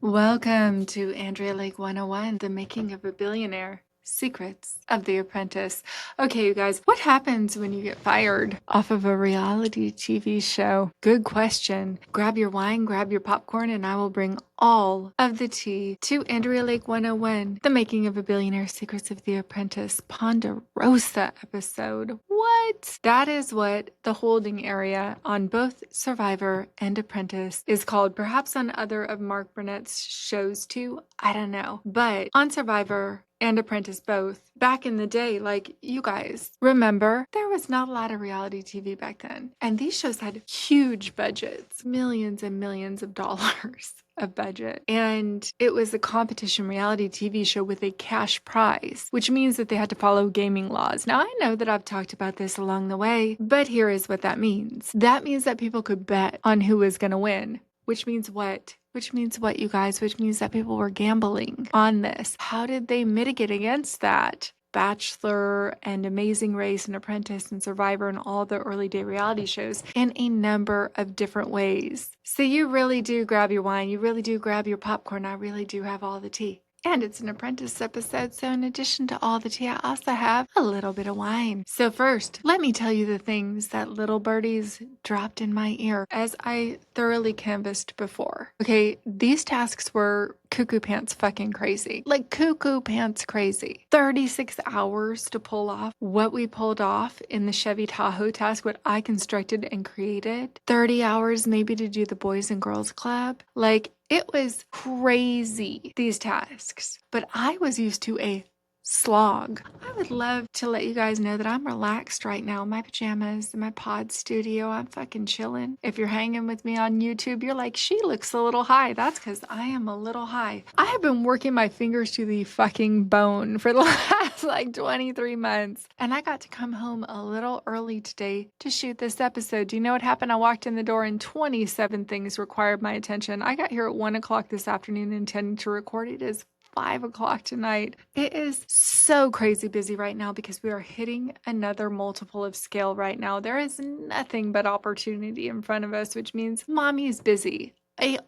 Welcome to Andrea Lake 101, The Making of a Billionaire. Secrets of the Apprentice. Okay, you guys, what happens when you get fired off of a reality TV show? Good question. Grab your wine, grab your popcorn, and I will bring all of the tea to Andrea Lake 101, The Making of a Billionaire, Secrets of the Apprentice, Ponderosa episode. What? That is what the holding area on both Survivor and Apprentice is called. Perhaps on other of Mark Burnett's shows too. I don't know. But on Survivor and Apprentice both, back in the day, like you guys remember, there was not a lot of reality TV back then. And these shows had huge budgets, millions and millions of dollars of budget. And it was a competition reality TV show with a cash prize, which means that they had to follow gaming laws. Now, I know that I've talked about this along the way, but here is what that means. That means that people could bet on who was going to win. Which means what? Which means what, you guys? Which means that people were gambling on this. How did they mitigate against that? Bachelor and Amazing Race and Apprentice and Survivor and all the early day reality shows in a number of different ways. So you really do grab your wine. You really do grab your popcorn. I really do have all the tea. And it's an Apprentice episode, so in addition to all the tea, I also have a little bit of wine. So first, let me tell you the things that little birdies dropped in my ear as I thoroughly canvassed before. Okay, these tasks were cuckoo pants fucking crazy. Like cuckoo pants crazy. 36 hours to pull off what we pulled off in the Chevy Tahoe task, what I constructed and created. 30 hours maybe to do the Boys and Girls Club. Like, it was crazy, these tasks, but I was used to a slog. I would love to let you guys know that I'm relaxed right now in my pajamas, in my pod studio. I'm fucking chilling. If you're hanging with me on YouTube, you're like, she looks a little high. That's because I am a little high. I have been working my fingers to the fucking bone for the last like 23 months. And I got to come home a little early today to shoot this episode. Do you know what happened? I walked in the door and 27 things required my attention. I got here at 1 o'clock this afternoon intending to record. It is 5 o'clock tonight. It is so crazy busy right now because we are hitting another multiple of scale right now. There is nothing but opportunity in front of us, which means mommy is busy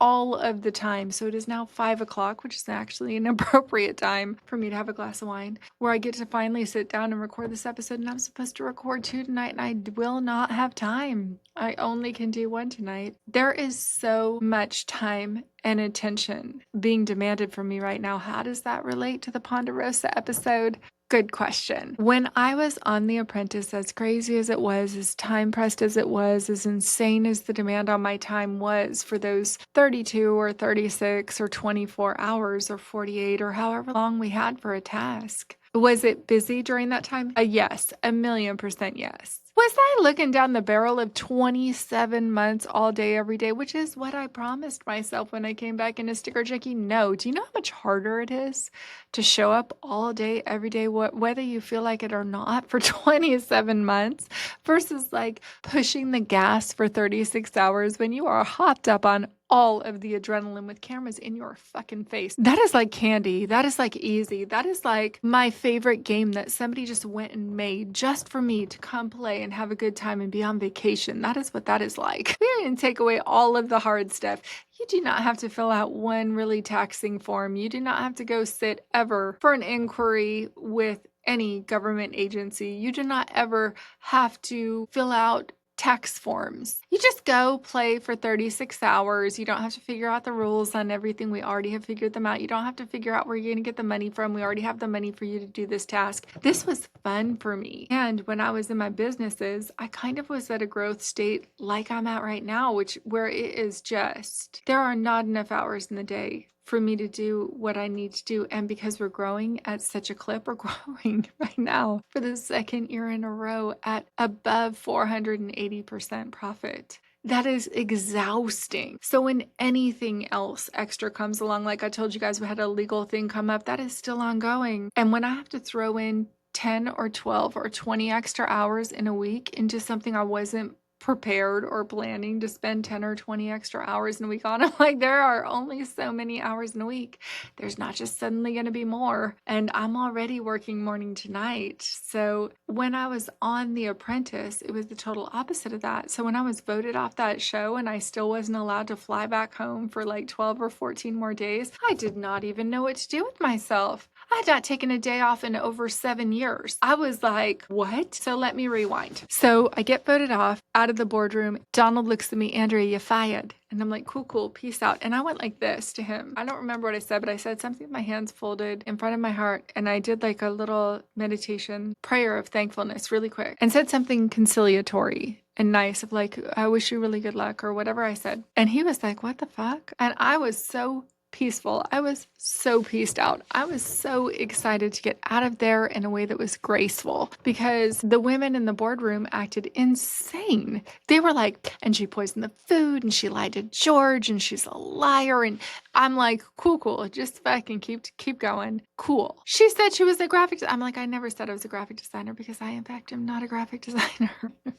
all of the time. So it is now 5 o'clock, which is actually an appropriate time for me to have a glass of wine, where I get to finally sit down and record this episode. And I'm supposed to record 2 tonight, and I will not have time. I only can do 1 tonight. There is so much time and attention being demanded from me right now. How does that relate to the Ponderosa episode? Good question. When I was on The Apprentice, as crazy as it was, as time pressed as it was, as insane as the demand on my time was for those 32 or 36 or 24 hours or 48 or however long we had for a task. Was it busy during that time? Yes, 1,000,000% yes. Was I looking down the barrel of 27 months all day, every day, which is what I promised myself when I came back into Sticker Junkie? No. Do you know how much harder it is to show up all day, every day, whether you feel like it or not, for 27 months versus like pushing the gas for 36 hours when you are hopped up on all of the adrenaline with cameras in your fucking face? That is like candy. That is like easy. That is like my favorite game that somebody just went and made just for me to come play and have a good time and be on vacation. That is what that is like. We didn't take away all of the hard stuff. You do not have to fill out one really taxing form. You do not have to go sit ever for an inquiry with any government agency. You do not ever have to fill out tax forms. You just go play for 36 hours. You don't have to figure out the rules on everything. We already have figured them out. You don't have to figure out where you're going to get the money from. We already have the money for you to do this task. This was fun for me. And when I was in my businesses, I kind of was at a growth state like I'm at right now, where it is just, there are not enough hours in the day for me to do what I need to do. And because we're growing at such a clip, we're growing right now for the 2nd year in a row at above 480% profit. That is exhausting. So when anything else extra comes along, like I told you guys, we had a legal thing come up, that is still ongoing. And when I have to throw in 10 or 12 or 20 extra hours in a week into something I wasn't prepared or planning to spend 10 or 20 extra hours in a week on. I'm like, there are only so many hours in a week. There's not just suddenly going to be more. And I'm already working morning to night. So when I was on The Apprentice, it was the total opposite of that. So when I was voted off that show and I still wasn't allowed to fly back home for like 12 or 14 more days, I did not even know what to do with myself. I had not taken a day off in over 7 years. I was like, what? So let me rewind. So I get voted off out of the boardroom. Donald looks at me, Andrea, you fired. And I'm like, cool, peace out. And I went like this to him. I don't remember what I said, but I said something with my hands folded in front of my heart. And I did like a little meditation prayer of thankfulness really quick and said something conciliatory and nice of like, I wish you really good luck or whatever I said. And he was like, what the fuck? And I was so peaceful. I was so peaced out. I was so excited to get out of there in a way that was graceful because the women in the boardroom acted insane. They were like, and she poisoned the food and she lied to George and she's a liar. And I'm like, cool. Just fucking keep going. Cool. She said she was a graphic I'm like, I never said I was a graphic designer because I, in fact, am not a graphic designer.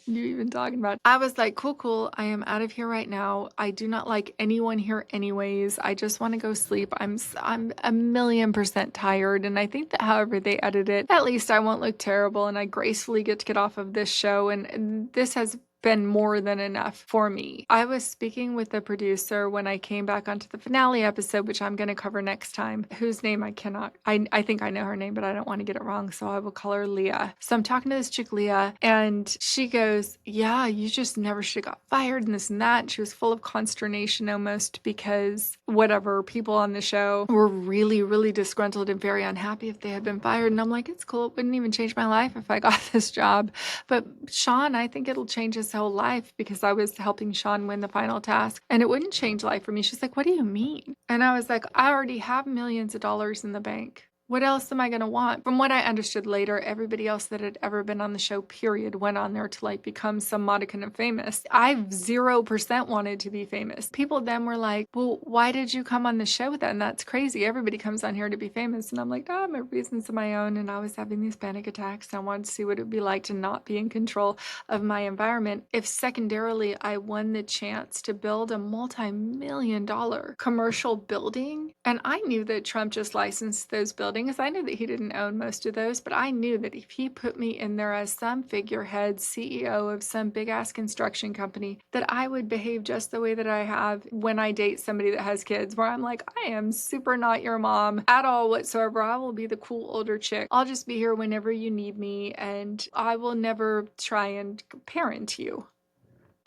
You even talking about it. I was like, cool. I am out of here right now. I do not like anyone here anyways. I just want to go sleep. I'm 1,000,000% tired. And I think that however they edit it, at least I won't look terrible and I gracefully get to get off of this show. And this has been more than enough for me. I was speaking with the producer when I came back onto the finale episode, which I'm going to cover next time, whose name I cannot, I think I know her name, but I don't want to get it wrong. So I will call her Leah. So I'm talking to this chick, Leah, and she goes, yeah, you just never should have got fired and this and that. And she was full of consternation almost because whatever, people on the show were really, really disgruntled and very unhappy if they had been fired. And I'm like, it's cool. It wouldn't even change my life if I got this job. But Sean, I think it'll change his whole life because I was helping Sean win the final task and it wouldn't change life for me. She's like, what do you mean? And I was like, I already have millions of dollars in the bank. What else am I going to want? From what I understood later, everybody else that had ever been on the show, period, went on there to like become some modicum of famous. I 0% wanted to be famous. People then were like, well, why did you come on the show then? That's crazy. Everybody comes on here to be famous. And I'm like, I have my reasons of my own. And I was having these panic attacks. I wanted to see what it would be like to not be in control of my environment. If secondarily, I won the chance to build a multi-million-dollar commercial building. And I knew that Trump just licensed those buildings. I knew that he didn't own most of those, but I knew that if he put me in there as some figurehead CEO of some big ass construction company, that I would behave just the way that I have when I date somebody that has kids, where I'm like, I am super not your mom at all whatsoever. I will be the cool older chick. I'll just be here whenever you need me, and I will never try and parent you.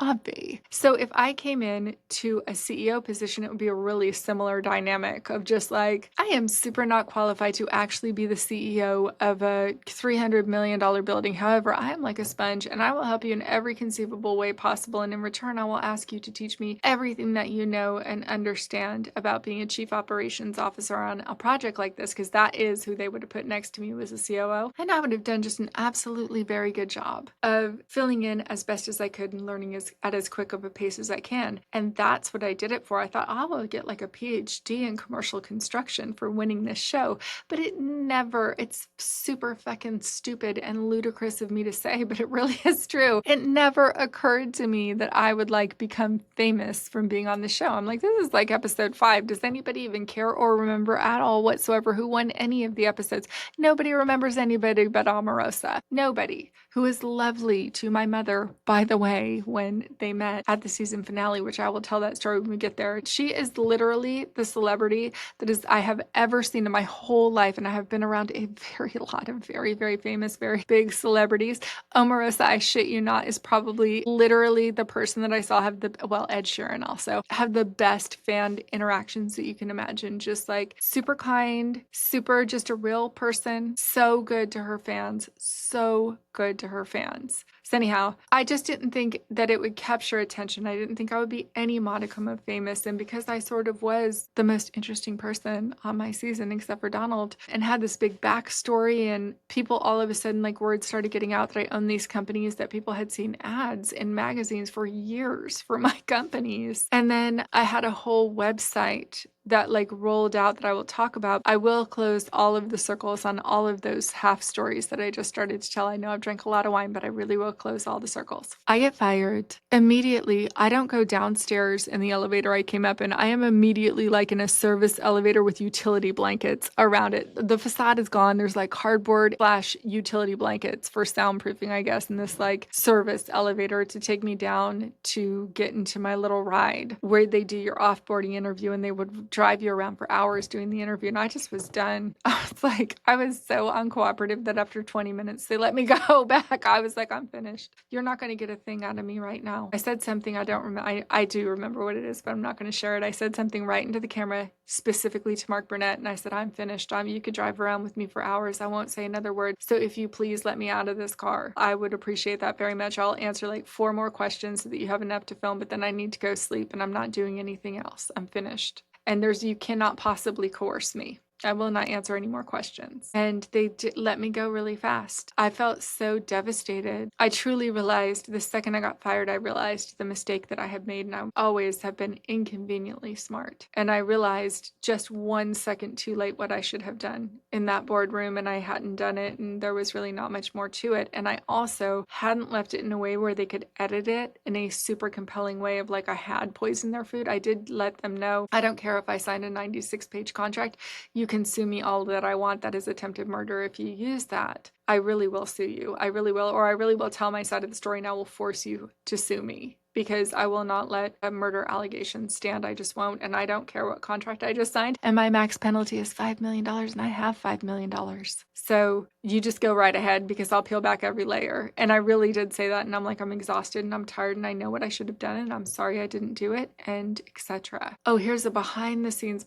Obvi. So if I came in to a CEO position, it would be a really similar dynamic of just like, I am super not qualified to actually be the CEO of a $300 million building. However, I am like a sponge and I will help you in every conceivable way possible. And in return, I will ask you to teach me everything that you know and understand about being a chief operations officer on a project like this, because that is who they would have put next to me was a COO. And I would have done just an absolutely very good job of filling in as best as I could and learning at as quick of a pace as I can. And that's what I did it for. I thought, I will get like a PhD in commercial construction for winning this show. But it's super fucking stupid and ludicrous of me to say, but it really is true. It never occurred to me that I would like become famous from being on the show. I'm like, this is like episode 5. Does anybody even care or remember at all whatsoever who won any of the episodes? Nobody remembers anybody but Omarosa. Nobody. Who is lovely to my mother, by the way, when they met at the season finale, which I will tell that story when we get there. She is literally the celebrity that I have ever seen in my whole life. And I have been around a very lot of very, very famous, very big celebrities. Omarosa, I shit you not, is probably literally the person that I saw have Ed Sheeran also, have the best fan interactions that you can imagine. Just like super kind, super just a real person. So good to her fans. So good to her fans. So anyhow, I just didn't think that it would capture attention. I didn't think I would be any modicum of famous. And because I sort of was the most interesting person on my season, except for Donald, and had this big backstory, and people all of a sudden, like word started getting out that I own these companies, that people had seen ads in magazines for years for my companies. And then I had a whole website that like rolled out that I will talk about, I will close all of the circles on all of those half stories that I just started to tell. I know I've drank a lot of wine, but I really will close all the circles. I get fired immediately. I don't go downstairs in the elevator I came up in. I am immediately like in a service elevator with utility blankets around it. The facade is gone. There's like cardboard / utility blankets for soundproofing, I guess, in this like service elevator to take me down to get into my little ride where they do your offboarding interview, and they would drive you around for hours doing the interview. And I just was done. I was so uncooperative that after 20 minutes, they let me go back. I was like, I'm finished. You're not going to get a thing out of me right now. I said something, I don't remember. I do remember what it is, but I'm not going to share it. I said something right into the camera, specifically to Mark Burnett, and I said, I'm finished. You could drive around with me for hours. I won't say another word. So if you please let me out of this car, I would appreciate that very much. I'll answer like 4 more questions so that you have enough to film, but then I need to go sleep and I'm not doing anything else. I'm finished. And you cannot possibly coerce me. I will not answer any more questions. And they let me go really fast. I felt so devastated. I truly realized the second I got fired, I realized the mistake that I had made, and I always have been inconveniently smart. And I realized just 1 second too late what I should have done in that boardroom, and I hadn't done it, and there was really not much more to it. And I also hadn't left it in a way where they could edit it in a super compelling way of like I had poisoned their food. I did let them know, I don't care if I signed a 96-page contract. You can sue me all that I want. That is attempted murder. If you use that, I really will sue you. I really will. Or I really will tell my side of the story and I will force you to sue me, because I will not let a murder allegation stand. I just won't. And I don't care what contract I just signed. And my max penalty is $5 million, and I have $5 million. So you just go right ahead, because I'll peel back every layer. And I really did say that. And I'm like, I'm exhausted and I'm tired and I know what I should have done. And I'm sorry I didn't do it, and etc. Oh, here's a behind the scenes.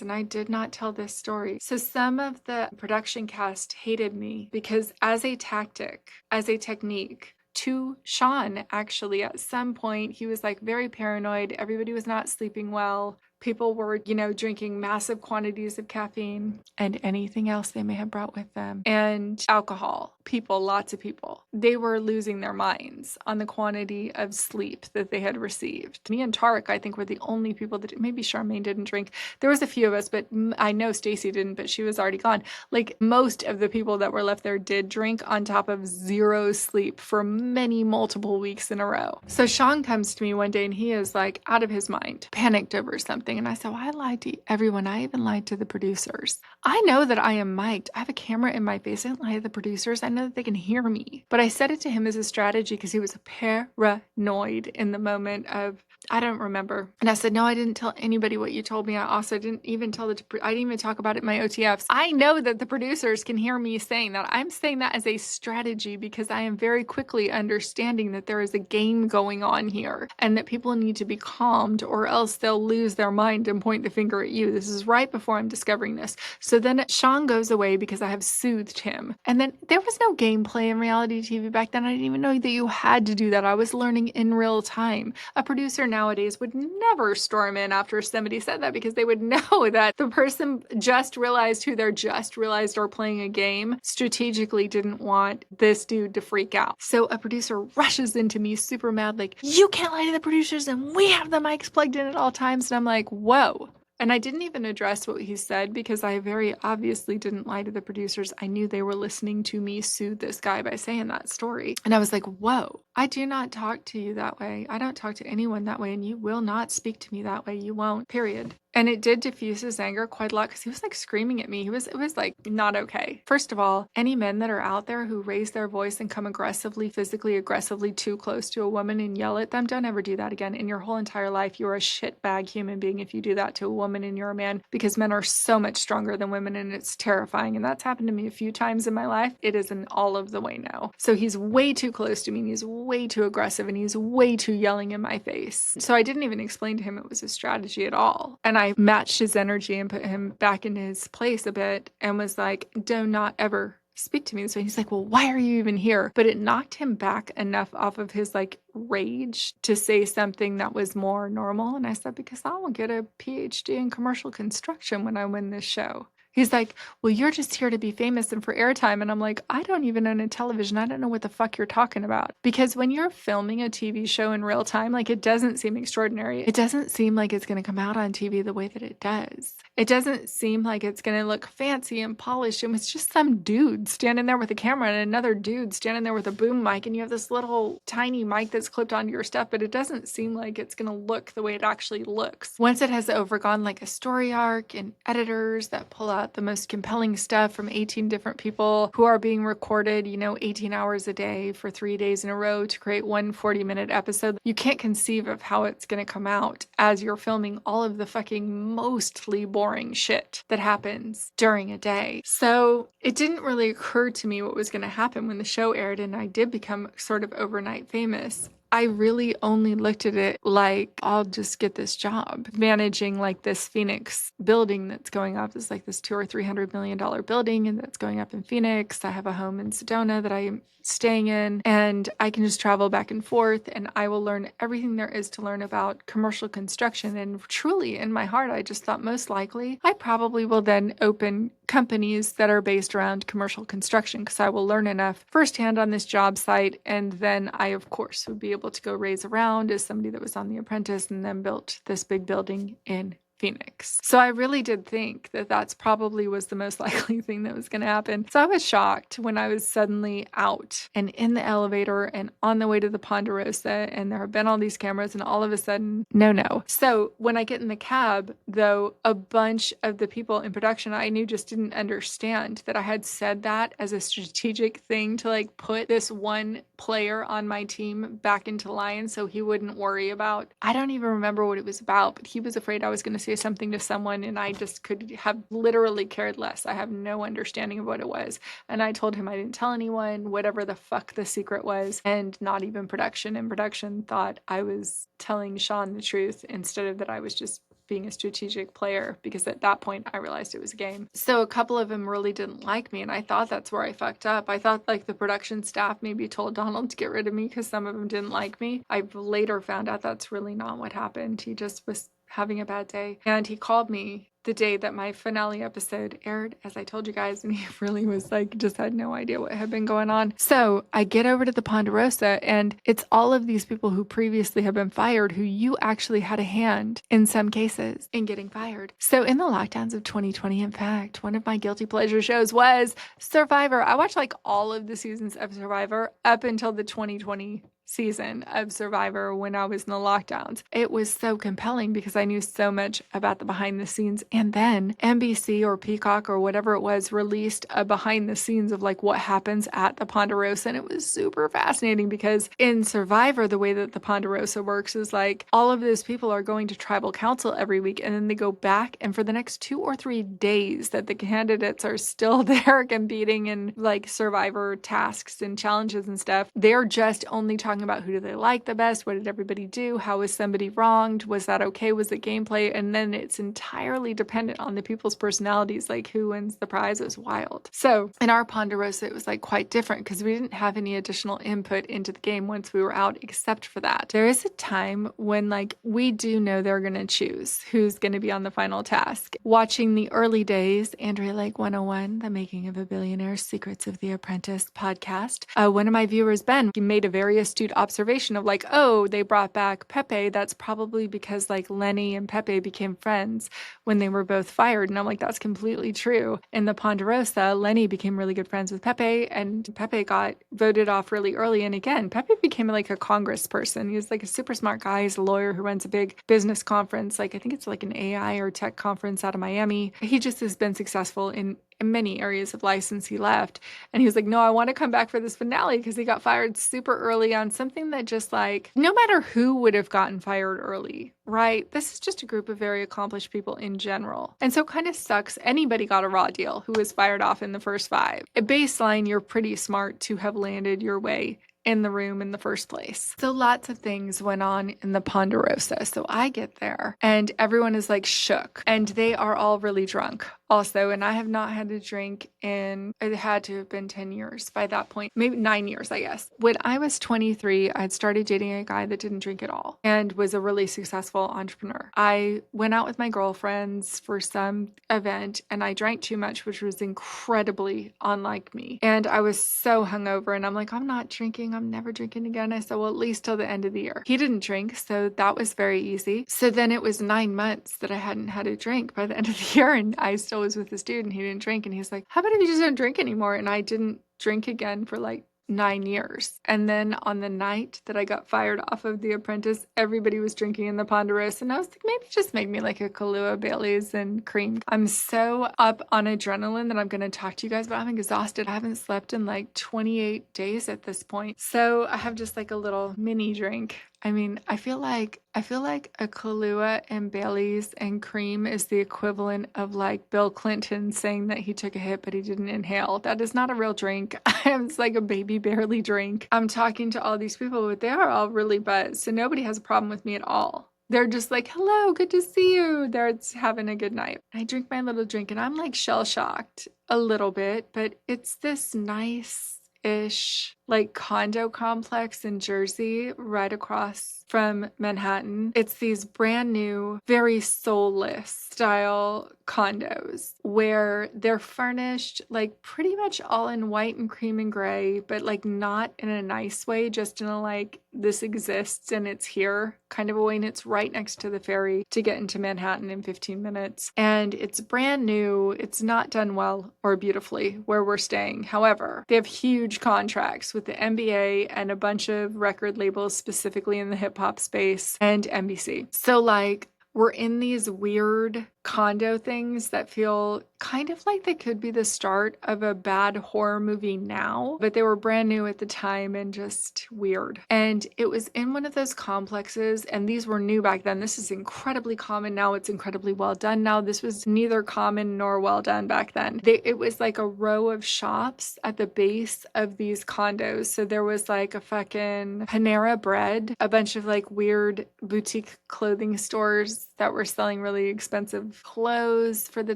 And I did not tell this story. So some of the production cast hated me because as a tactic, as a technique, to Sean, actually, at some point, he was like very paranoid. Everybody was not sleeping well. People were, drinking massive quantities of caffeine and anything else they may have brought with them, and alcohol. Lots of people, they were losing their minds on the quantity of sleep that they had received. Me and Tarek, I think, were the only people that, maybe Charmaine didn't drink. There was a few of us, but I know Stacy didn't, but she was already gone. Like most of the people that were left there did drink on top of 0 sleep for multiple weeks in a row. So Sean comes to me one day and he is like out of his mind, panicked over something. And I said, well, I lied to everyone. I even lied to the producers. I know that I am mic'd. I have a camera in my face. I didn't lie to the producers. I know that they can hear me. But I said it to him as a strategy because he was paranoid in the moment of, I don't remember. And I said, no, I didn't tell anybody what you told me. I also didn't even I didn't even talk about it in my OTFs. I know that the producers can hear me saying that. I'm saying that as a strategy because I am very quickly understanding that there is a game going on here and that people need to be calmed or else they'll lose their mind and point the finger at you. This is right before I'm discovering this. So then Sean goes away because I have soothed him. And then there was no gameplay in reality TV back then. I didn't even know that you had to do that. I was learning in real time. A producer nowadays would never storm in after somebody said that because they would know that the person just realized who they're just realized or playing a game strategically didn't want this dude to freak out. So a producer rushes into me super mad, like, you can't lie to the producers and we have the mics plugged in at all times. And I'm like, whoa. And I didn't even address what he said because I very obviously didn't lie to the producers. I knew they were listening to me soothe this guy by saying that story. And I was like, whoa, I do not talk to you that way. I don't talk to anyone that way, and you will not speak to me that way. You won't, period. And it did diffuse his anger quite a lot because he was like screaming at me. It was like not okay. First of all, any men that are out there who raise their voice and come physically aggressively too close to a woman and yell at them, don't ever do that again. In your whole entire life, you're a shitbag human being if you do that to a woman and you're a man, because men are so much stronger than women and it's terrifying. And that's happened to me a few times in my life. It is an all of the way no. So he's way too close to me and he's way too aggressive and he's way too yelling in my face. So I didn't even explain to him it was a strategy at all. And I matched his energy and put him back in his place a bit and was like, do not ever speak to me this way. He's like, well, why are you even here? But it knocked him back enough off of his like rage to say something that was more normal. And I said, because I will get a PhD in commercial construction when I win this show. He's like, well, you're just here to be famous and for airtime. And I'm like, I don't even own a television. I don't know what the fuck you're talking about. Because when you're filming a TV show in real time, like it doesn't seem extraordinary. It doesn't seem like it's going to come out on TV the way that it does. It doesn't seem like it's going to look fancy and polished. And it's just some dude standing there with a camera and another dude standing there with a boom mic. And you have this little tiny mic that's clipped onto your stuff, but it doesn't seem like it's going to look the way it actually looks. Once it has overgone like a story arc and editors that pull out the most compelling stuff from 18 different people who are being recorded, 18 hours a day for 3 days in a row to create one 40-minute episode, you can't conceive of how it's going to come out as you're filming all of the fucking mostly boring shit that happens during a day. So it didn't really occur to me what was going to happen when the show aired and I did become sort of overnight famous. I really only looked at it like, I'll just get this job managing like this Phoenix building that's going up. It's like this $200 or $300 million building and that's going up in Phoenix. I have a home in Sedona that I'm staying in and I can just travel back and forth and I will learn everything there is to learn about commercial construction. And truly in my heart, I just thought most likely I probably will then open companies that are based around commercial construction because I will learn enough firsthand on this job site. And then I, of course, would be able to go raise around as somebody that was on The Apprentice and then built this big building in Phoenix. So I really did think that that's probably was the most likely thing that was going to happen. So I was shocked when I was suddenly out and in the elevator and on the way to the Ponderosa and there have been all these cameras and all of a sudden, no. So when I get in the cab, though, a bunch of the people in production I knew just didn't understand that I had said that as a strategic thing to like put this one player on my team back into line so he wouldn't worry about, I don't even remember what it was about, but he was afraid I was going to say something to someone and I just could have literally cared less. I have no understanding of what it was. And I told him I didn't tell anyone, whatever the fuck the secret was, and not even production. And production thought I was telling Sean the truth instead of that I was just being a strategic player, because at that point I realized it was a game. So a couple of them really didn't like me and I thought that's where I fucked up. I thought like the production staff maybe told Donald to get rid of me because some of them didn't like me. I've later found out that's really not what happened. He just was having a bad day and he called me the day that my finale episode aired, as I told you guys, and he really was like, just had no idea what had been going on. So I get over to the Ponderosa and it's all of these people who previously have been fired who you actually had a hand in some cases in getting fired. So in the lockdowns of 2020, in fact, one of my guilty pleasure shows was Survivor. I watched like all of the seasons of Survivor up until the 2020 season of Survivor when I was in the lockdowns. It was so compelling because I knew so much about the behind the scenes. And then NBC or Peacock or whatever it was released a behind the scenes of like what happens at the Ponderosa. And it was super fascinating because in Survivor, the way that the Ponderosa works is like all of those people are going to tribal council every week and then they go back and for the next 2 or 3 days that the candidates are still there competing in like Survivor tasks and challenges and stuff, they're just only talking about who do they like the best, what did everybody do, how was somebody wronged, was that okay, was it gameplay, and then it's entirely dependent on the people's personalities, like who wins the prize. It was wild. So in our Ponderosa, it was like quite different because we didn't have any additional input into the game once we were out except for that. There is a time when like we do know they're going to choose who's going to be on the final task. Watching the early days, Andrea Lake 101, The Making of a Billionaire, Secrets of the Apprentice podcast, one of my viewers, Ben, he made a very astute observation of like, oh, they brought back Pepe. That's probably because like Lenny and Pepe became friends when they were both fired. And I'm like, that's completely true. In the Ponderosa, Lenny became really good friends with Pepe and Pepe got voted off really early. And again, Pepe became like a Congress person. He was like a super smart guy. He's a lawyer who runs a big business conference. Like I think it's like an AI or tech conference out of Miami. He just has been successful in many areas of life since he left. And he was like, no, I want to come back for this finale because he got fired super early on something that just like, no matter who would have gotten fired early, right? This is just a group of very accomplished people in general. And so it kind of sucks. Anybody got a raw deal who was fired off in the first 5. At baseline, you're pretty smart to have landed your way in the room in the first place. So lots of things went on in the Ponderosa. So I get there and everyone is like shook and they are all really drunk also. And I have not had a drink in, it had to have been 10 years by that point, maybe 9 years, I guess. When I was 23, I'd started dating a guy that didn't drink at all and was a really successful entrepreneur. I went out with my girlfriends for some event and I drank too much, which was incredibly unlike me. And I was so hungover and I'm like, I'm not drinking. I'm never drinking again. I said, well, at least till the end of the year. He didn't drink, so that was very easy. So then it was 9 months that I hadn't had a drink by the end of the year and I still was with this dude and he didn't drink and he's like, how about if you just don't drink anymore? And I didn't drink again for like 9 years. And then on the night that I got fired off of The Apprentice, everybody was drinking in the Ponderosa. And I was like, maybe just make me like a Kahlua, Bailey's, and cream. I'm so up on adrenaline that I'm going to talk to you guys, but I'm exhausted. I haven't slept in like 28 days at this point. So I have just like a little mini drink. I mean, I feel like a Kahlua and Bailey's and cream is the equivalent of like Bill Clinton saying that he took a hit but he didn't inhale. That is not a real drink. It's like a baby barely drink. I'm talking to all these people, but they are all really buzzed. So nobody has a problem with me at all. They're just like, hello, good to see you. They're having a good night. I drink my little drink and I'm like shell shocked a little bit, but it's this nice-ish like condo complex in Jersey right across from Manhattan. It's these brand new, very soulless style condos where they're furnished like pretty much all in white and cream and gray, but like not in a nice way, just in a like this exists and it's here kind of a way. And it's right next to the ferry to get into Manhattan in 15 minutes. And it's brand new. It's not done well or beautifully where we're staying. However, they have huge contracts with the NBA and a bunch of record labels, specifically in the hip hop space, and NBC. So like we're in these weird condo things that feel kind of like they could be the start of a bad horror movie now, but they were brand new at the time and just weird. And it was in one of those complexes, and these were new back then. This is incredibly common now. It's incredibly well done now. This was neither common nor well done back then. It was like a row of shops at the base of these condos. So there was like a fucking Panera Bread, a bunch of like weird boutique clothing stores that were selling really expensive clothes for the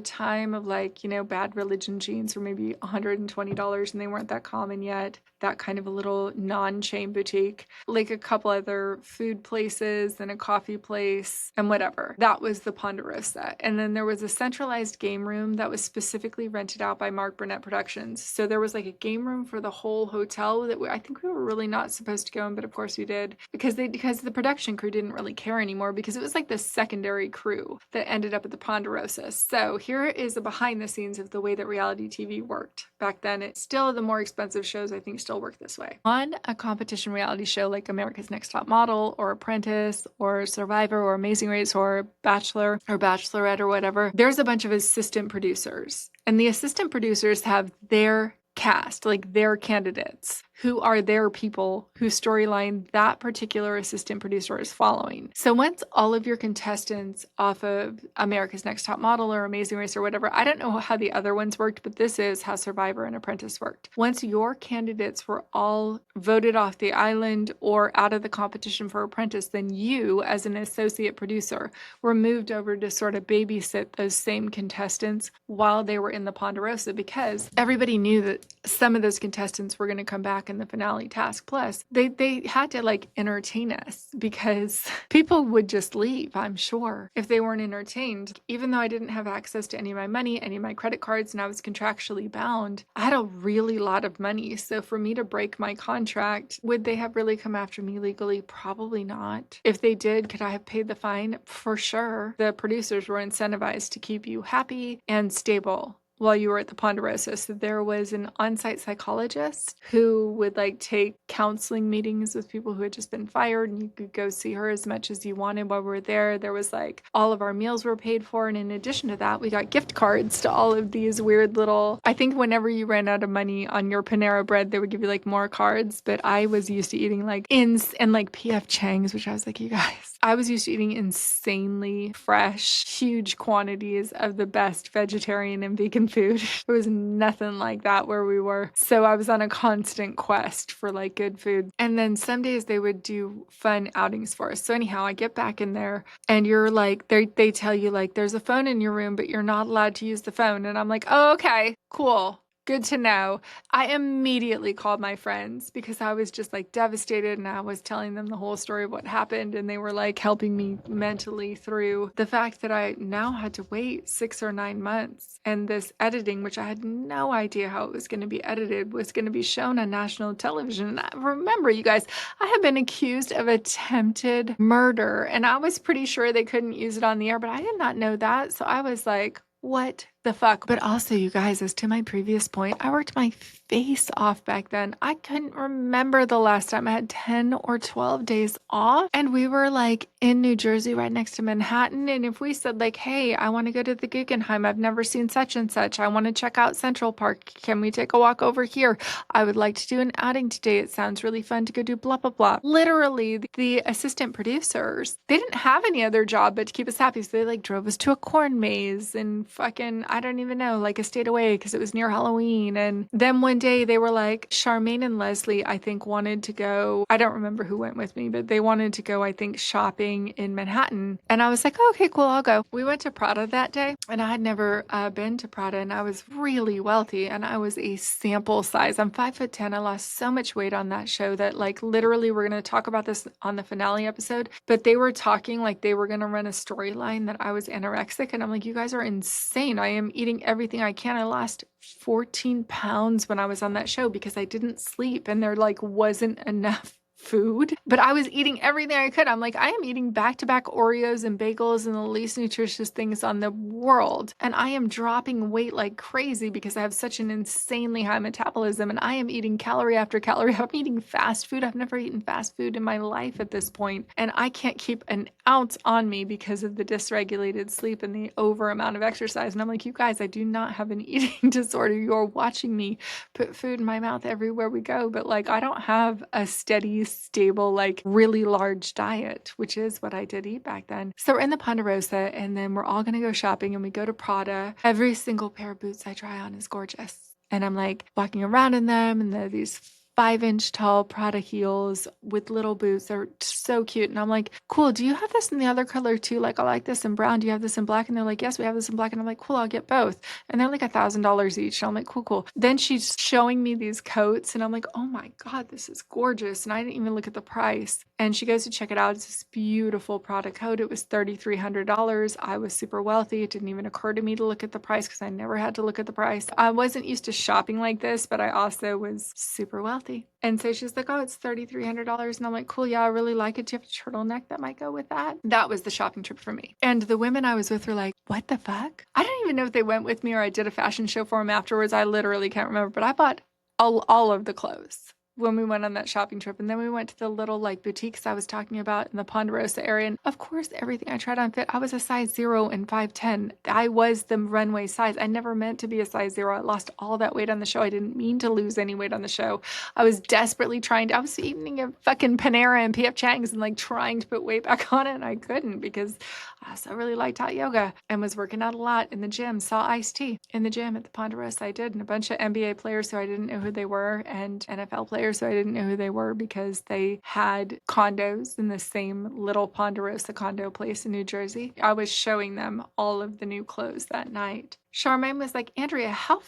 time of like, you know, Bad Religion jeans were maybe $120 and they weren't that common yet. That kind of a little non-chain boutique, like a couple other food places and a coffee place and whatever. That was the Ponderosa. And then there was a centralized game room that was specifically rented out by Mark Burnett Productions. So there was like a game room for the whole hotel that I think we were really not supposed to go in, but of course we did because the production crew didn't really care anymore because it was like the secondary crew that ended up at the Ponderosa. So here is a behind the scenes of the way that reality TV worked back then. It's still the more expensive shows I think still work this way. On a competition reality show like America's Next Top Model or Apprentice or Survivor or Amazing Race or Bachelor or Bachelorette or whatever, there's a bunch of assistant producers. And the assistant producers have their cast, like their candidates, who are their people whose storyline that particular assistant producer is following. So once all of your contestants off of America's Next Top Model or Amazing Race or whatever, I don't know how the other ones worked, but this is how Survivor and Apprentice worked. Once your candidates were all voted off the island or out of the competition for Apprentice, then you, as an associate producer, were moved over to sort of babysit those same contestants while they were in the Ponderosa because everybody knew that some of those contestants were going to come back in the finale task. Plus, they had to like entertain us because people would just leave, I'm sure, if they weren't entertained. Even though I didn't have access to any of my money, any of my credit cards, and I was contractually bound, I had a really lot of money. So for me to break my contract, would they have really come after me legally? Probably not. If they did, could I have paid the fine? For sure. The producers were incentivized to keep you happy and stable while you were at the Ponderosa. So there was an on-site psychologist who would like take counseling meetings with people who had just been fired, and you could go see her as much as you wanted while we were there. There was like all of our meals were paid for. And in addition to that, we got gift cards to all of these weird little, I think whenever you ran out of money on your Panera Bread, they would give you like more cards. But I was used to eating like Inns and like PF Chang's, which I was like, you guys, I was used to eating insanely fresh, huge quantities of the best vegetarian and vegan food. It was nothing like that where we were. So I was on a constant quest for like good food. And then some days they would do fun outings for us. So anyhow, I get back in there and you're like, they tell you like, there's a phone in your room, but you're not allowed to use the phone. And I'm like, oh, okay, cool. Good to know. I immediately called my friends because I was just like devastated and I was telling them the whole story of what happened. And they were like helping me mentally through the fact that I now had to wait 6 or 9 months. And this editing, which I had no idea how it was going to be edited, was going to be shown on national television. And remember, you guys, I have been accused of attempted murder and I was pretty sure they couldn't use it on the air, but I did not know that. So I was like, what the fuck? But also, you guys, as to my previous point, I worked my face off back then. I couldn't remember the last time I had 10 or 12 days off. And we were like in New Jersey, right next to Manhattan. And if we said like, hey, I want to go to the Guggenheim, I've never seen such and such. I want to check out Central Park. Can we take a walk over here? I would like to do an outing today. It sounds really fun to go do blah, blah, blah. Literally, the assistant producers, they didn't have any other job but to keep us happy. So they like drove us to a corn maze and fucking, I don't even know, like I stayed away because it was near Halloween. And then one day they were like, Charmaine and Leslie, I think, wanted to go. I don't remember who went with me, but they wanted to go, I think, shopping in Manhattan. And I was like, oh, okay, cool, I'll go. We went to Prada that day and I had never been to Prada and I was really wealthy and I was a sample size. I'm 5'10". I lost so much weight on that show that like literally we're going to talk about this on the finale episode, but they were talking like they were going to run a storyline that I was anorexic. And I'm like, you guys are insane. I am eating everything I can. I lost 14 pounds when I was on that show because I didn't sleep and there like wasn't enough food, but I was eating everything I could. I'm like, I am eating back-to-back Oreos and bagels and the least nutritious things on the world. And I am dropping weight like crazy because I have such an insanely high metabolism and I am eating calorie after calorie. I'm eating fast food. I've never eaten fast food in my life at this point. And I can't keep an ounce on me because of the dysregulated sleep and the over amount of exercise. And I'm like, you guys, I do not have an eating disorder. You're watching me put food in my mouth everywhere we go. But like, I don't have a steady, stable, like really large diet, which is what I did eat back then. So we're in the Ponderosa and then we're all going to go shopping and we go to Prada. Every single pair of boots I try on is gorgeous. And I'm like walking around in them and they're these 5-inch tall Prada heels with little boots. They're so cute. And I'm like, cool, do you have this in the other color too? Like, I like this in brown. Do you have this in black? And they're like, yes, we have this in black. And I'm like, cool, I'll get both. And they're like $1,000 each. And I'm like, cool, cool. Then she's showing me these coats and I'm like, oh my God, this is gorgeous. And I didn't even look at the price. And she goes to check it out. It's this beautiful Prada coat. It was $3,300. I was super wealthy. It didn't even occur to me to look at the price because I never had to look at the price. I wasn't used to shopping like this, but I also was super wealthy. And so she's like, oh, it's $3,300. And I'm like, cool, yeah, I really like it. Do you have a turtleneck that might go with that? That was the shopping trip for me. And the women I was with were like, what the fuck? I don't even know if they went with me or I did a fashion show for them afterwards. I literally can't remember, but I bought all of the clothes when we went on that shopping trip. And then we went to the little like boutiques I was talking about in the Ponderosa area. And of course, everything I tried on fit. I was a size 0 and 5'10". I was the runway size. I never meant to be a size 0. I lost all that weight on the show. I didn't mean to lose any weight on the show. I was desperately I was eating a fucking Panera and PF Chang's and like trying to put weight back on it. And I couldn't because I also really liked hot yoga and was working out a lot in the gym. Saw Ice-T in the gym at the Ponderosa. I did. And a bunch of NBA players who I didn't know who they were and NFL players so I didn't know who they were because they had condos in the same little Ponderosa condo place in New Jersey. I was showing them all of the new clothes that night. Charmaine was like, Andrea, how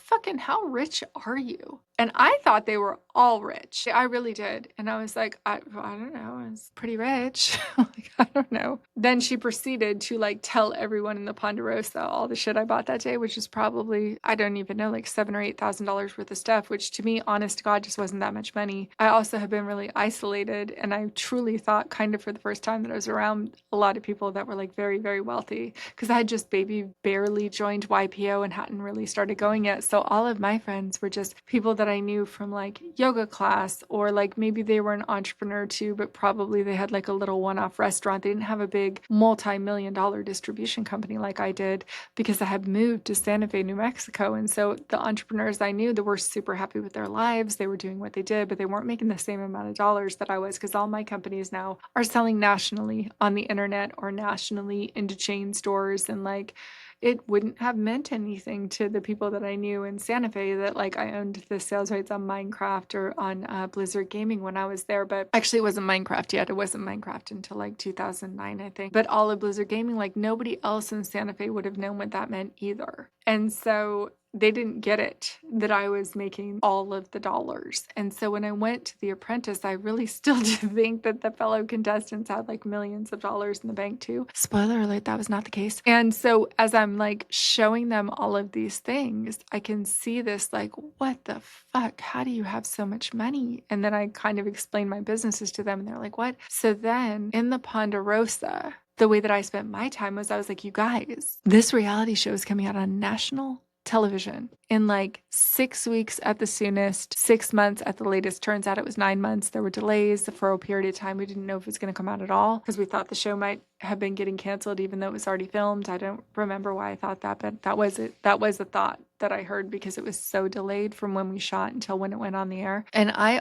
rich are you? And I thought they were all rich. I really did. And I was like, I don't know. It's pretty rich. Like, I don't know. Then she proceeded to like tell everyone in the Ponderosa all the shit I bought that day, which is probably, I don't even know, like $7,000 or $8,000 worth of stuff, which to me, honest to God, just wasn't that much money. I also have been really isolated. And I truly thought kind of for the first time that I was around a lot of people that were like very, very wealthy because I had just barely joined YPO and hadn't really started going yet. So all of my friends were just people that I knew from like yoga class or like maybe they were an entrepreneur too, but probably they had like a little one-off restaurant. They didn't have a big multi-million-dollar distribution company like I did because I had moved to Santa Fe, New Mexico. And so the entrepreneurs I knew that were super happy with their lives, they were doing what they did, but they weren't making the same amount of dollars that I was because all my companies now are selling nationally on the internet or nationally into chain stores and like it wouldn't have meant anything to the people that I knew in Santa Fe that like I owned the sales rights on Minecraft or on Blizzard Gaming when I was there. But actually, it wasn't Minecraft yet. It wasn't Minecraft until like 2009, I think. But all of Blizzard Gaming, like nobody else in Santa Fe would have known what that meant either. And so they didn't get it that I was making all of the dollars. And so when I went to The Apprentice, I really still did think that the fellow contestants had like millions of dollars in the bank too. Spoiler alert, that was not the case. And so as I'm like showing them all of these things, I can see this like, what the fuck? How do you have so much money? And then I kind of explain my businesses to them and they're like, what? So then in the Ponderosa, the way that I spent my time was I was like, you guys, this reality show is coming out on national television in like 6 weeks at the soonest, 6 months at the latest. Turns out it was 9 months. There were delays for a period of time. We didn't know if it was going to come out at all because we thought the show might have been getting canceled even though it was already filmed. I don't remember why I thought that, but that was it. That was a thought that I heard because it was so delayed from when we shot until when it went on the air. And I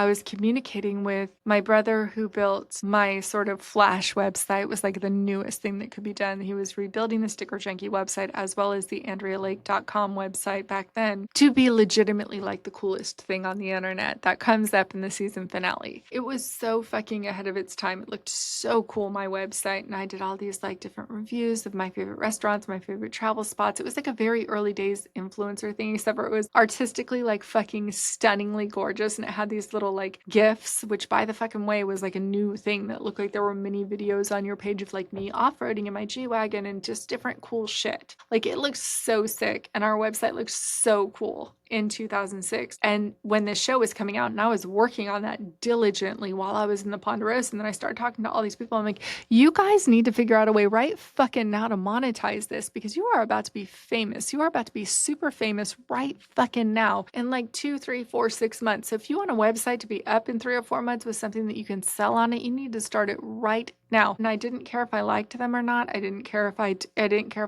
was communicating with my brother who built my sort of Flash website. It was like the newest thing that could be done. He was rebuilding the Sticker Junkie website as well as the AndreaLake.com website back then to be legitimately like the coolest thing on the internet that comes up in the season finale. It was so fucking ahead of its time. It looked so cool, my website. And I did all these like different reviews of my favorite restaurants, my favorite travel spots. It was like a very early days influencer thing, except for it was artistically like fucking stunningly gorgeous. And it had these little like GIFs, which by the fucking way was like a new thing that looked like there were mini videos on your page of like me off-roading in my G-Wagon and just different cool shit. Like it looked so sick. And our website looked so cool in 2006. And when this show was coming out and I was working on that diligently while I was in the Ponderosa, and then I started talking to all these people, I'm like, you guys need to figure out a way right fucking now to monetize this because you are about to be famous. You are about to be super famous right fucking now in like 2, 3, 4, 6 months. So if you want a website to be up in 3 or 4 months with something that you can sell on it, you need to start it right now. And I didn't care if I liked them or not. I didn't care if I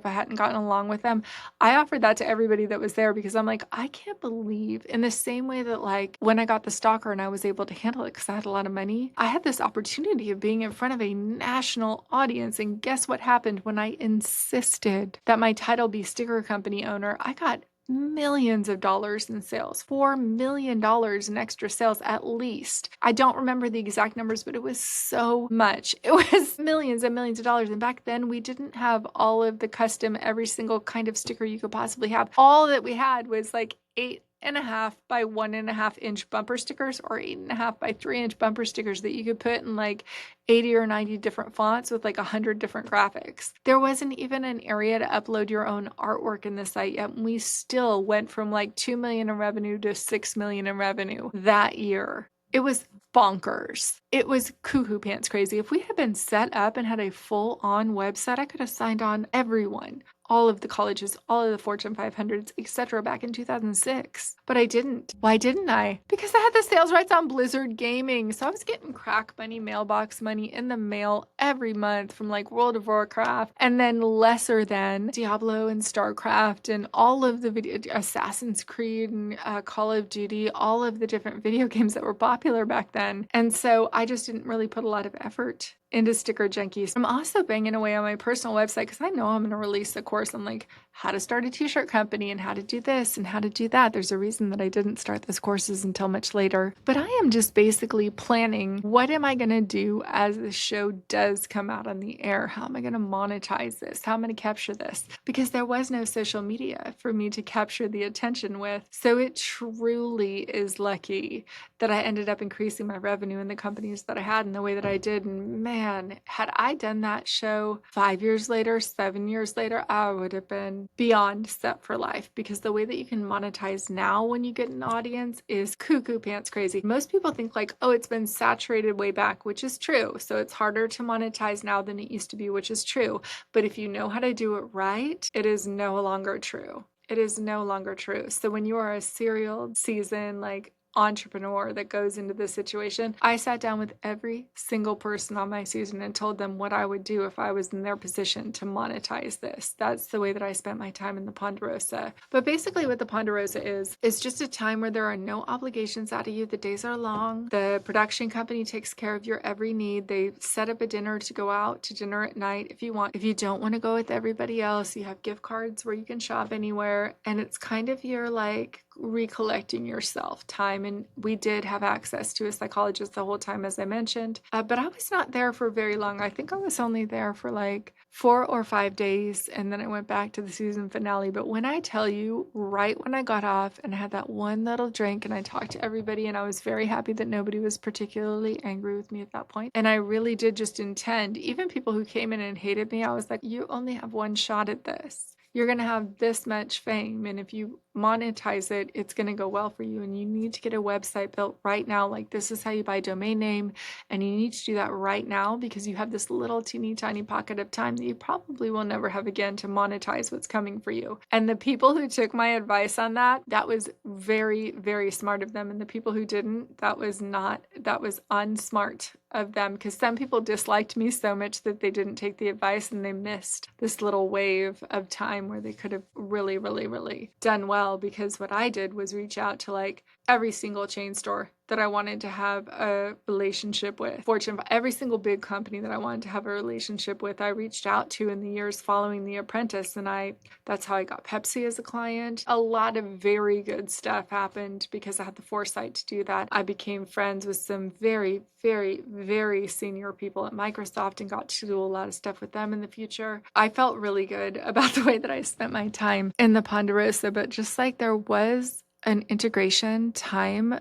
hadn't gotten along with them. I offered that to everybody that was there because I'm like, I can't believe in the same way that like when I got the stalker and I was able to handle it because I had a lot of money, I had this opportunity of being in front of a national audience. And guess what happened when I insisted that my title be sticker company owner? I got millions of dollars in sales, $4 million in extra sales at least. I don't remember the exact numbers, but it was so much. It was millions and millions of dollars. And back then we didn't have all of the custom, every single kind of sticker you could possibly have. All that we had was like 8.5 by 1.5 inch bumper stickers or 8.5 by 3 inch bumper stickers that you could put in like 80 or 90 different fonts with like 100 different graphics. There wasn't even an area to upload your own artwork in the site yet. And we still went from like 2 million in revenue to 6 million in revenue that year. It was bonkers. It was cuckoo pants crazy. If we had been set up and had a full on website, I could have signed on everyone, all of the colleges, all of the Fortune 500s, etc. back in 2006. But I didn't. Why didn't I? Because I had the sales rights on Blizzard Gaming. So I was getting crack money, mailbox money in the mail every month from like World of Warcraft and then lesser than Diablo and StarCraft and all of the Assassin's Creed and Call of Duty, all of the different video games that were popular back then. And so I just didn't really put a lot of effort into Sticker Junkies. I'm also banging away on my personal website because I know I'm going to release a course on like how to start a t-shirt company and how to do this and how to do that. There's a reason that I didn't start those courses until much later. But I am just basically planning what am I going to do as the show does come out on the air? How am I going to monetize this? How am I going to capture this? Because there was no social media for me to capture the attention with. So it truly is lucky that I ended up increasing my revenue in the companies that I had in the way that I did. And man, had I done that show 5 years later, 7 years later, I would have been beyond set for life because the way that you can monetize now when you get an audience is cuckoo pants crazy. Most people think like, oh, it's been saturated way back, which is true. So it's harder to monetize now than it used to be, which is true. But if you know how to do it right, it is no longer true. It is no longer true. So when you are a serial season, like entrepreneur that goes into this situation. I sat down with every single person on my season and told them what I would do if I was in their position to monetize this. That's the way that I spent my time in the Ponderosa. But basically what the Ponderosa is, it's just a time where there are no obligations out of you. The days are long. The production company takes care of your every need. They set up a dinner to go out to dinner at night if you want. If you don't want to go with everybody else, you have gift cards where you can shop anywhere. And it's kind of your like recollecting yourself time. And we did have access to a psychologist the whole time, as I mentioned, but I was not there for very long. I think I was only there for like 4 or 5 days, and then I went back to the season finale. But when I tell you, right when I got off and I had that one little drink and I talked to everybody, and I was very happy that nobody was particularly angry with me at that point. And I really did just intend, even people who came in and hated me, I was like, you only have one shot at this. You're going to have this much fame, and if you monetize it, it's going to go well for you, and you need to get a website built right now. Like, this is how you buy a domain name, and you need to do that right now because you have this little teeny tiny pocket of time that you probably will never have again to monetize what's coming for you. And the people who took my advice on that, that was very, very smart of them. And the people who didn't, that was unsmart of them, because some people disliked me so much that they didn't take the advice and they missed this little wave of time where they could have really, really, really done well. Because what I did was reach out to like every single chain store that I wanted to have a relationship with. Every single big company that I wanted to have a relationship with, I reached out to in the years following The Apprentice, and that's how I got Pepsi as a client. A lot of very good stuff happened because I had the foresight to do that. I became friends with some very, very, very senior people at Microsoft and got to do a lot of stuff with them in the future. I felt really good about the way that I spent my time in the Ponderosa, but just like there was an integration time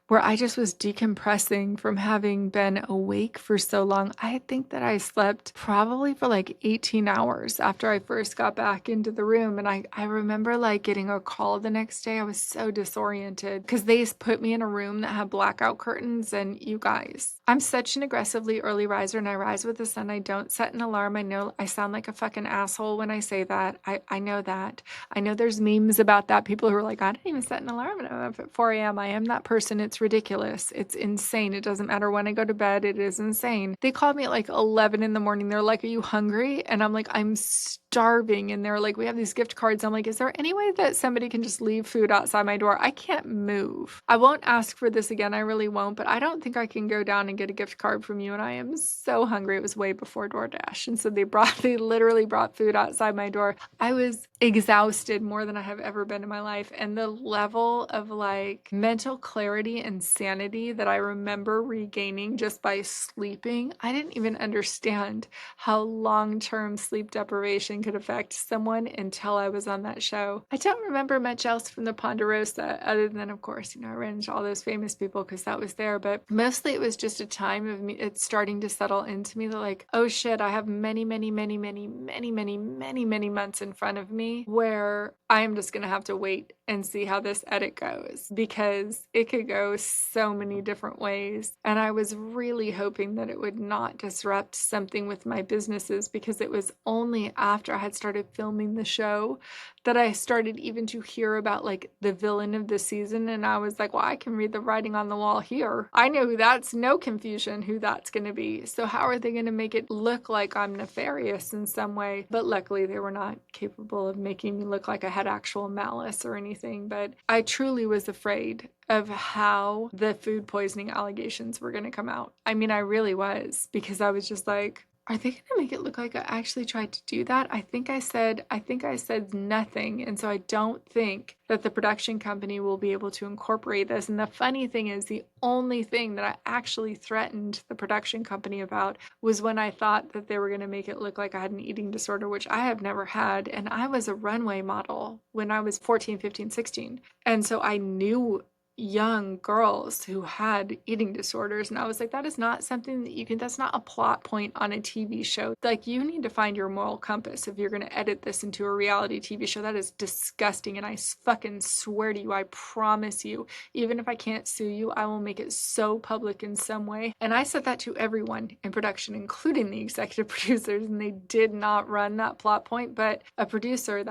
where I just was decompressing from having been awake for so long. I think that I slept probably for like 18 hours after I first got back into the room. And I remember like getting a call the next day. I was so disoriented because they put me in a room that had blackout curtains. And you guys, I'm such an aggressively early riser, and I rise with the sun. I don't set an alarm. I know I sound like a fucking asshole when I say that. I know that. I know there's memes about that. People who are like, I didn't even set an alarm and I'm up at 4 a.m. I am that person. It's ridiculous. It's insane. It doesn't matter when I go to bed. It is insane. They called me at like 11 in the morning. They're like, are you hungry? And I'm like, I'm starving. And they're like, we have these gift cards. I'm like, is there any way that somebody can just leave food outside my door? I can't move. I won't ask for this again. I really won't, but I don't think I can go down and get a gift card from you. And I am so hungry. It was way before DoorDash. And so they literally brought food outside my door. I was exhausted more than I have ever been in my life. And the level of like mental clarity and sanity that I remember regaining just by sleeping, I didn't even understand how long-term sleep deprivation could affect someone until I was on that show. I don't remember much else from the Ponderosa other than, of course, I ran into all those famous people because that was there. But mostly it was just a time of me, it's starting to settle into me that like, oh shit, I have many, many, many, many, many, many, many, many months in front of me where I'm just going to have to wait and see how this edit goes, because it could go so many different ways. And I was really hoping that it would not disrupt something with my businesses, because it was only after I had started filming the show that I started even to hear about like the villain of the season. And I was like, well, I can read the writing on the wall here. I know who that's, no confusion who that's going to be. So how are they going to make it look like I'm nefarious in some way? But luckily they were not capable of making me look like I had actual malice or anything. But I truly was afraid of how the food poisoning allegations were going to come out. I mean, I really was, because I was just like, are they going to make it look like I actually tried to do that? I think I said nothing. And so I don't think that the production company will be able to incorporate this. And the funny thing is, the only thing that I actually threatened the production company about was when I thought that they were going to make it look like I had an eating disorder, which I have never had. And I was a runway model when I was 14, 15, 16. And so I knew young girls who had eating disorders, and I was like, that is not something that you can, that's not a plot point on a TV show. Like, you need to find your moral compass if you're going to edit this into a reality TV show. That is disgusting, and I fucking swear to you, I promise you, even if I can't sue you, I will make it so public in some way. And I said that to everyone in production, including the executive producers, and they did not run that plot point. But that producer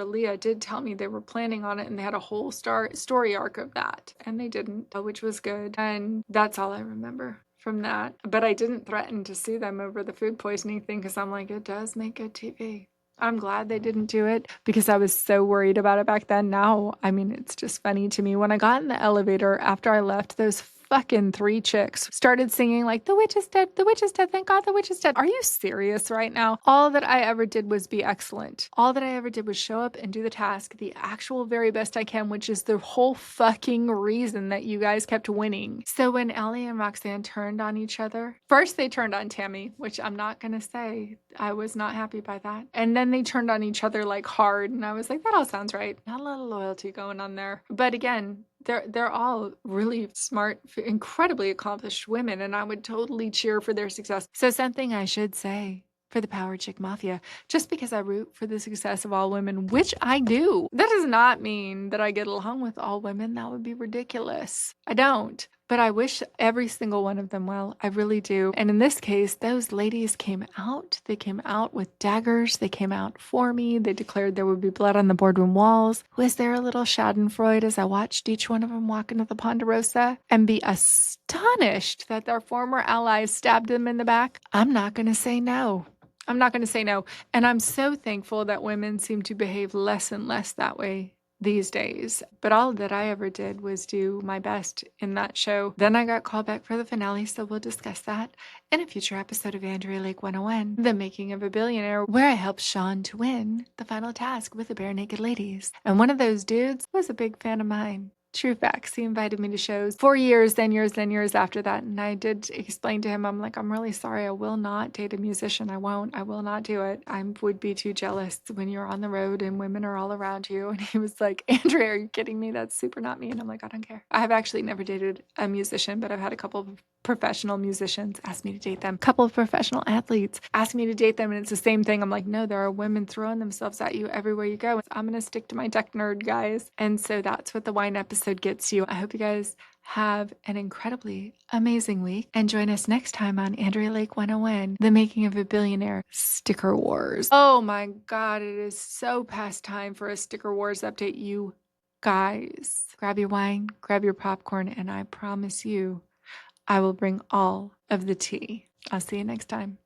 Leah, did tell me they were planning on it, and they had a whole story arc of that. and they didn't, which was good. And that's all I remember from that. But I didn't threaten to sue them over the food poisoning thing because I'm like, it does make good TV. I'm glad they didn't do it because I was so worried about it back then. Now, I mean, it's just funny to me. When I got in the elevator after I left, those fucking 3 chicks started singing like, the witch is dead, the witch is dead, thank God the witch is dead. Are you serious right now? All that I ever did was be excellent. All that I ever did was show up and do the task the actual very best I can, which is the whole fucking reason that you guys kept winning. So when Ellie and Roxanne turned on each other, first they turned on Tammy, which I'm not gonna say. I was not happy by that. And then they turned on each other like hard, and I was like, that all sounds right. Not a lot of loyalty going on there. But again, they're all really smart, incredibly accomplished women, and I would totally cheer for their success. So something I should say for the Power Chick Mafia, just because I root for the success of all women, which I do, that does not mean that I get along with all women. That would be ridiculous. I don't. But I wish every single one of them well. I really do. And in this case, those ladies came out. They came out with daggers. They came out for me. They declared there would be blood on the boardroom walls. Was there a little schadenfreude as I watched each one of them walk into the Ponderosa and be astonished that their former allies stabbed them in the back? I'm not going to say no. I'm not going to say no. And I'm so thankful that women seem to behave less and less that way these days. But all that I ever did was do my best in that show. Then I got called back for the finale, so we'll discuss that in a future episode of Andrea Lake 101, The Making of a Billionaire, where I helped Sean to win the final task with the Bare Naked Ladies. And one of those dudes was a big fan of mine. True facts. He invited me to shows for years, then years after that. And I did explain to him, I'm like, I'm really sorry. I will not date a musician. I won't. I will not do it. I would be too jealous when you're on the road and women are all around you. And he was like, Andrea, are you kidding me? That's super not me. And I'm like, I don't care. I have actually never dated a musician, but I've had a couple of professional musicians ask me to date them. A couple of professional athletes ask me to date them. And it's the same thing. I'm like, no, there are women throwing themselves at you everywhere you go. I'm going to stick to my tech nerd, guys. And so that's what the wine episode gets you. I hope you guys have an incredibly amazing week and join us next time on Andrea Lake 101, The Making of a Billionaire Sticker Wars. Oh my God, it is so past time for a Sticker Wars update, you guys. Grab your wine, grab your popcorn, and I promise you, I will bring all of the tea. I'll see you next time.